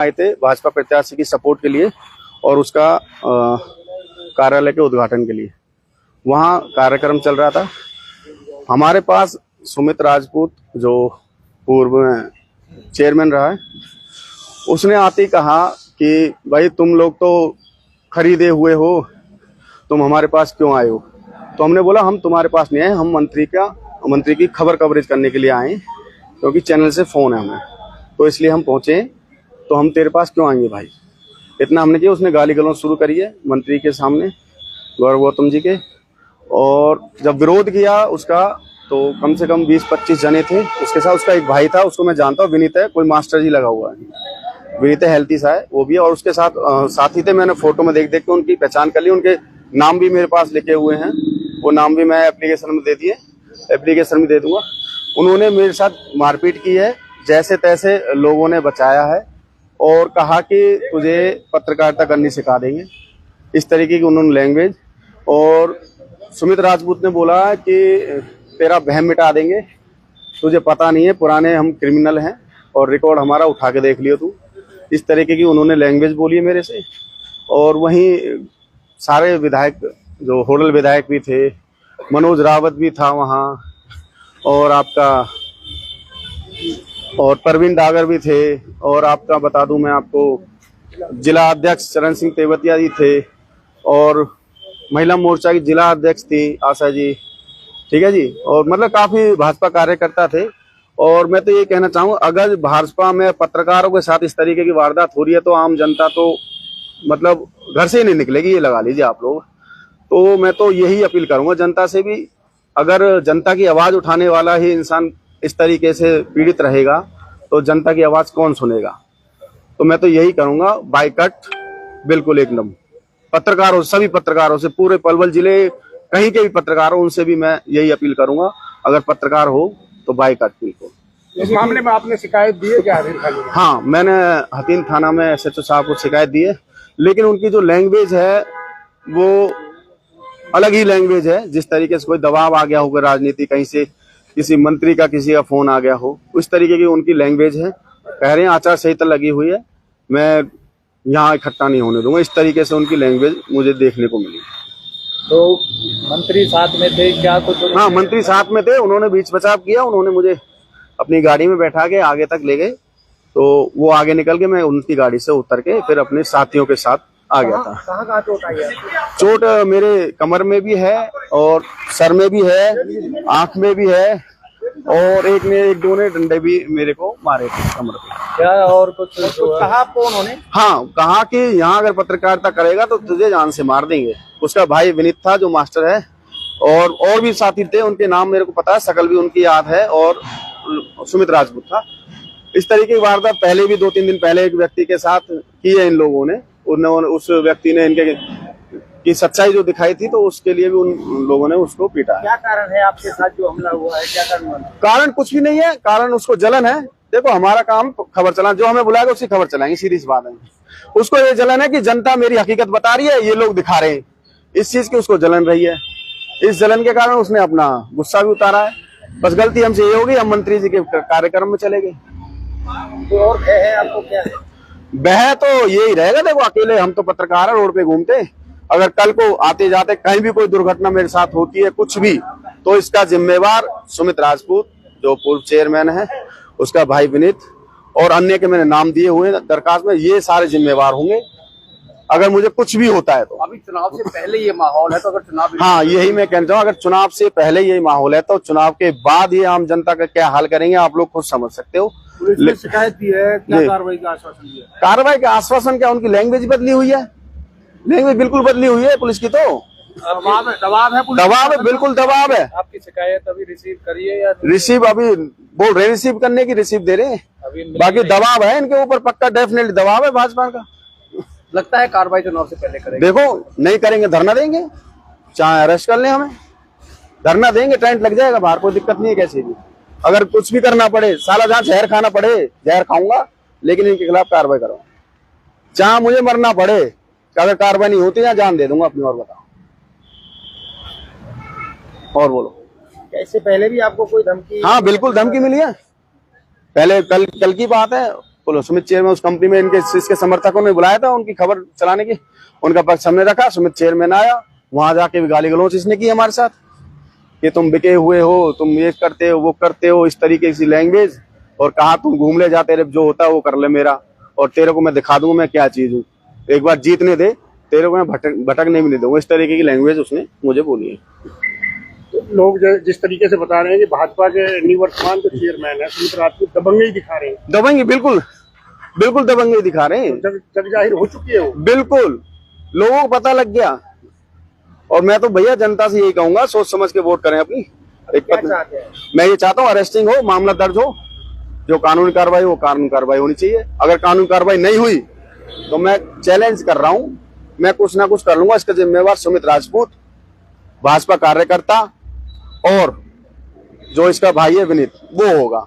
आए थे भाजपा प्रत्याशी की सपोर्ट के लिए और उसका कार्यालय के उद्घाटन के लिए। वहाँ कार्यक्रम चल रहा था। हमारे पास सुमित राजपूत जो पूर्व में चेयरमैन रहा है, उसने आते ही कहा कि भाई तुम लोग तो खरीदे हुए हो, तुम हमारे पास क्यों आए हो। तो हमने बोला हम तुम्हारे पास नहीं आए, हम मंत्री की खबर कवरेज करने के लिए आए, क्योंकि चैनल से फोन है हमें, तो इसलिए हम पहुंचे। तो हम तेरे पास क्यों आएंगे भाई, इतना हमने किया। उसने गाली गलौज शुरू करी है मंत्री के सामने, गौरव गौतम जी के। और जब विरोध किया उसका, तो कम से कम 20-25 जने थे उसके साथ। उसका एक भाई था, उसको मैं जानता हूँ, विनीत है, कोई मास्टर जी लगा हुआ है, विनीत हेल्थी सा है वो भी। और उसके साथ साथी थे, मैंने फोटो में देख के उनकी पहचान कर ली। उनके नाम भी मेरे पास लिखे हुए हैं, वो नाम भी मैं एप्लीकेशन में दे दूंगा। उन्होंने मेरे साथ मारपीट की है, जैसे तैसे लोगों ने बचाया है और कहा कि तुझे पत्रकारिता करनी सिखा देंगे, इस तरीके की उन्होंने लैंग्वेज। और सुमित राजपूत ने बोला कि तेरा वहम मिटा देंगे, तुझे पता नहीं है, पुराने हम क्रिमिनल हैं और रिकॉर्ड हमारा उठा के देख लियो तू, इस तरीके की उन्होंने लैंग्वेज बोली है मेरे से। और वहीं सारे विधायक, जो होडल विधायक भी थे, मनोज रावत भी था वहाँ, और परवीन डागर भी थे, और आपका बता दूं मैं आपको, जिला अध्यक्ष चरण सिंह तेवतिया जी थे, और महिला मोर्चा की जिला अध्यक्ष थी आशा जी, ठीक है जी। और मतलब काफी भाजपा कार्यकर्ता थे। और मैं तो ये कहना चाहूँ, अगर भाजपा में पत्रकारों के साथ इस तरीके की वारदात हो रही है तो आम जनता तो मतलब घर से ही नहीं निकलेगी, ये लगा लीजिए आप लोग। तो मैं तो यही अपील करूंगा जनता से भी, अगर जनता की आवाज उठाने वाला ही इंसान इस तरीके से पीड़ित रहेगा तो जनता की आवाज कौन सुनेगा। तो मैं तो यही करूंगा, बाइकट बिल्कुल एकदम। पत्रकारों, सभी पत्रकारों से, पूरे पलवल जिले कहीं के भी पत्रकारों, उनसे भी मैं यही अपील करूंगा, अगर पत्रकार हो तो बाइकट बिल्कुल। इस मामले में आपने शिकायत दी है क्या? हाँ, मैंने हथीन थाना में SHO साहब को शिकायत दी है, लेकिन उनकी जो लैंग्वेज है वो अलग ही लैंग्वेज है। जिस तरीके से कोई दबाव आ गया होगा राजनीति, कहीं से किसी मंत्री का किसी का फोन आ गया हो, उस तरीके की उनकी लैंग्वेज है। कह रहे हैं आचार संहिता लगी हुई है, मैं यहाँ इकट्ठा नहीं होने दूंगा, इस तरीके से उनकी लैंग्वेज मुझे देखने को मिली। तो मंत्री साथ में थे क्या कुछ? हाँ, मंत्री साथ में थे, उन्होंने बीच बचाव किया, उन्होंने मुझे अपनी गाड़ी में बैठा के आगे तक ले गए। तो वो आगे निकल के, मैं उनकी गाड़ी से उतर के फिर अपने साथियों के साथ आ गया था। कहाँ चोट आई है? चोट मेरे कमर में भी है, और सर में भी है, आंख में भी है, और एक दो ने डंडे भी मेरे को मारे थे कमर पे। क्या और कुछ कहा आपको उन्होंने? हाँ, कहा कि यहाँ अगर पत्रकारिता करेगा तो तुझे जान से मार देंगे। उसका भाई विनीत था जो मास्टर है, और भी साथी थे, उनके नाम मेरे को पता है, शकल भी उनकी याद है, और सुमित राजपूत था। इस तरीके की वारदात पहले भी 2-3 दिन पहले एक व्यक्ति के साथ की है इन लोगों ने। उस व्यक्ति ने इनके की सच्चाई जो दिखाई थी, तो उसके लिए भी उन लोगों ने उसको पीटा है। क्या कारण है आपके साथ जो हमला हुआ है, क्या कारण? कारण कुछ भी नहीं है, कारण उसको जलन है। देखो, हमारा काम खबर चलाना, जो हमें बुलाएगा उसकी खबर चलाएंगे, सीधी सी बात है। उसको ये जलन है कि जनता मेरी हकीकत बता रही है, ये लोग दिखा रहे हैं, इस चीज की उसको जलन रही है। इस जलन के कारण उसने अपना गुस्सा भी उतारा है। बस गलती हमसे ये होगी, हम मंत्री जी के कार्यक्रम में चले गए। तो और भय है आपको? क्या है भय? तो यही रहेगा, देखो अकेले हम तो पत्रकार है, रोड पे घूमते, अगर कल को आते जाते कहीं भी कोई दुर्घटना मेरे साथ होती है कुछ भी, तो इसका जिम्मेवार सुमित राजपूत जो पूर्व चेयरमैन है, उसका भाई विनीत, और अन्य के मैंने नाम दिए हुए दरखास्त में, ये सारे जिम्मेवार होंगे अगर मुझे कुछ भी होता है तो। अभी चुनाव से पहले ये माहौल है, तो अगर चुनाव, हाँ, यही मैं कहना चाहूँ, अगर चुनाव से पहले यही माहौल है तो चुनाव के बाद ये आम जनता का क्या हाल करेंगे आप लोग खुद समझ सकते हो। पुलिस ने शिकायत दी है, क्या कार्रवाई का आश्वासन दिया? कार्रवाई का आश्वासन क्या, उनकी लैंग्वेज बदली हुई है, लैंग्वेज बिल्कुल बदली हुई है पुलिस की। तो दबाव है, दबाव है, बिल्कुल दबाव है। आपकी शिकायत अभी रिसीव करी है या? रिसीव अभी बोल रहे, रिसीव करने की रिसीव दे रहे हैं, बाकी दबाव है इनके ऊपर, पक्का डेफिनेटली दबाव है भाजपा का। लगता है कार्रवाई चुनाव से पहले करेंगे? देखो, नहीं करेंगे धरना देंगे, चाहे अरेस्ट कर ले, हमें धरना देंगे, टेंट लग जाएगा बाहर, कोई दिक्कत नहीं है कैसे भी। अगर कुछ भी करना पड़े, साला जहाँ जहर खाना पड़े जहर खाऊंगा, लेकिन इनके खिलाफ कार्रवाई करो, चाहे मुझे मरना पड़े। अगर कार्रवाई नहीं होती या जान दे दूंगा अपनी। और बताओ, और बोलो। इससे पहले भी आपको कोई धमकी? हाँ, बिल्कुल धमकी मिली है, पहले कल की बात है, बिल्कुल सुमित चेयरमैन उस कंपनी में इसके समर्थकों ने बुलाया था उनकी खबर चलाने की, उनका पक्ष हमने रखा। सुमित चेयरमैन आया, वहां जाके भी गाली गलौज इसने की हमारे साथ कि तुम बिके हुए हो, तुम ये करते हो वो करते हो, इस तरीके की लैंग्वेज, और कहा तुम घूम ले जा, तेरे जो होता है वो कर ले मेरा, और तेरे को मैं दिखा दूंगा मैं क्या चीज हूँ, एक बार जीतने दे, तेरे को मैं भटकने भी नहीं दूंगा। इस तरीके की लैंग्वेज उसने मुझे बोली है। तो लोग जिस तरीके से बता रहे हैं कि भाजपा के निवर्तमान जो चेयरमैन है सुमित राजपूत दबंगई दिखा रहे हैं, दबंगी बिल्कुल बिल्कुल दबंगी दिखा रहे हैं, जग जाहिर हो चुकी है वो। बिल्कुल लोगों को पता लग गया। और मैं तो भैया जनता से यही कहूंगा, सोच समझ के वोट करें अपनी। मैं ये चाहता हूँ अरेस्टिंग हो, मामला दर्ज हो, जो कानूनी कार्रवाई वो कानूनी कार्रवाई होनी चाहिए। अगर कानूनी कार्रवाई नहीं हुई तो मैं चैलेंज कर रहा हूँ, मैं कुछ ना कुछ कर लूंगा। इसका जिम्मेवार सुमित राजपूत, भाजपा कार्यकर्ता, और जो इसका भाई है विनीत, वो होगा।